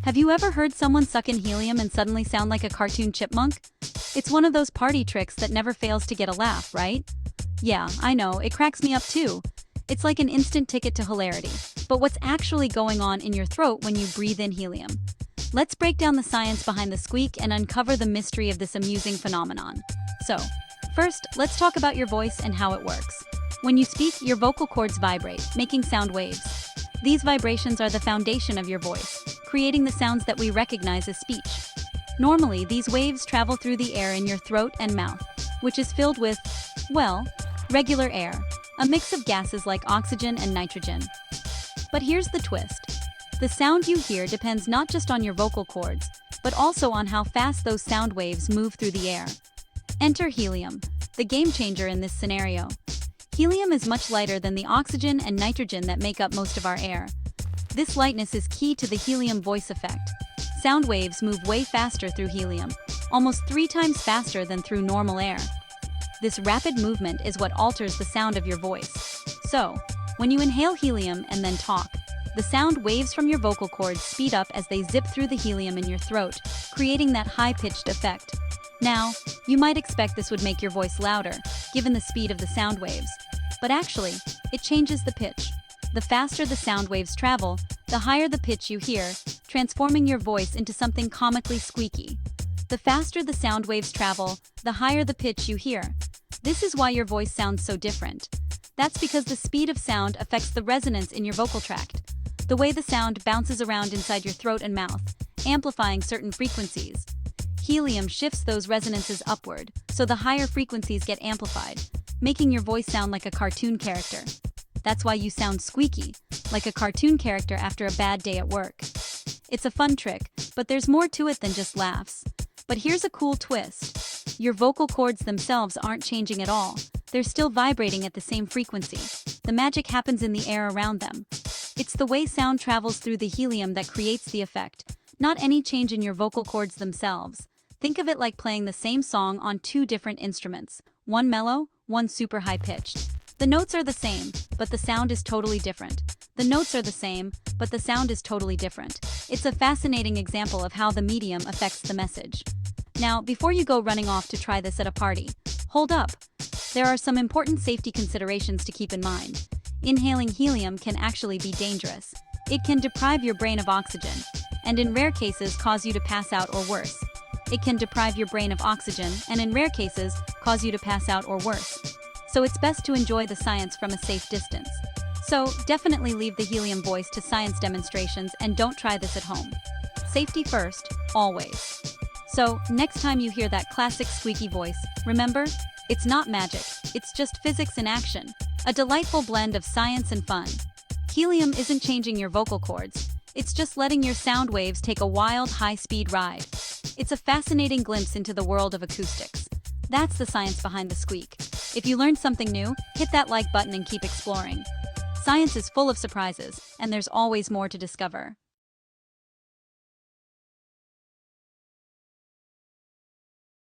Have you ever heard someone suck in helium and suddenly sound like a cartoon chipmunk? It's one of those party tricks that never fails to get a laugh, right? Yeah, I know, it cracks me up too. It's like an instant ticket to hilarity. But what's actually going on in your throat when you breathe in helium? Let's break down the science behind the squeak and uncover the mystery of this amusing phenomenon. So, first, let's talk about your voice and how it works. When you speak, your vocal cords vibrate, making sound waves. These vibrations are the foundation of your voice, creating the sounds that we recognize as speech. Normally, these waves travel through the air in your throat and mouth, which is filled with, well, regular air, a mix of gases like oxygen and nitrogen. But here's the twist. The sound you hear depends not just on your vocal cords, but also on how fast those sound waves move through the air. Enter helium, the game changer in this scenario. Helium is much lighter than the oxygen and nitrogen that make up most of our air. This lightness is key to the helium voice effect. Sound waves move way faster through helium, almost 3 times faster than through normal air. This rapid movement is what alters the sound of your voice. So, when you inhale helium and then talk, the sound waves from your vocal cords speed up as they zip through the helium in your throat, creating that high-pitched effect. Now, you might expect this would make your voice louder, given the speed of the sound waves. But actually, it changes the pitch. The faster the sound waves travel, the higher the pitch you hear, transforming your voice into something comically squeaky. The faster the sound waves travel, the higher the pitch you hear. This is why your voice sounds so different. That's because the speed of sound affects the resonance in your vocal tract, the way the sound bounces around inside your throat and mouth, amplifying certain frequencies. Helium shifts those resonances upward, so the higher frequencies get amplified, making your voice sound like a cartoon character. That's why you sound squeaky, like a cartoon character after a bad day at work. It's a fun trick, but there's more to it than just laughs. But here's a cool twist. Your vocal cords themselves aren't changing at all. They're still vibrating at the same frequency. The magic happens in the air around them. It's the way sound travels through the helium that creates the effect, not any change in your vocal cords themselves. Think of it like playing the same song on 2 different instruments, one mellow, one super high-pitched. The notes are the same, but the sound is totally different. The notes are the same, but the sound is totally different. It's a fascinating example of how the medium affects the message. Now, before you go running off to try this at a party, hold up. There are some important safety considerations to keep in mind. Inhaling helium can actually be dangerous. It can deprive your brain of oxygen, and in rare cases cause you to pass out or worse. It can deprive your brain of oxygen, and in rare cases cause you to pass out or worse. So it's best to enjoy the science from a safe distance. So definitely leave the helium voice to science demonstrations and don't try this at home. Safety first, always. So next time you hear that classic squeaky voice, remember, it's not magic, it's just physics in action, a delightful blend of science and fun. Helium isn't changing your vocal cords, it's just letting your sound waves take a wild, high-speed ride. It's a fascinating glimpse into the world of acoustics. That's the science behind the squeak. If you learned something new, hit that like button and keep exploring. Science is full of surprises, and there's always more to discover.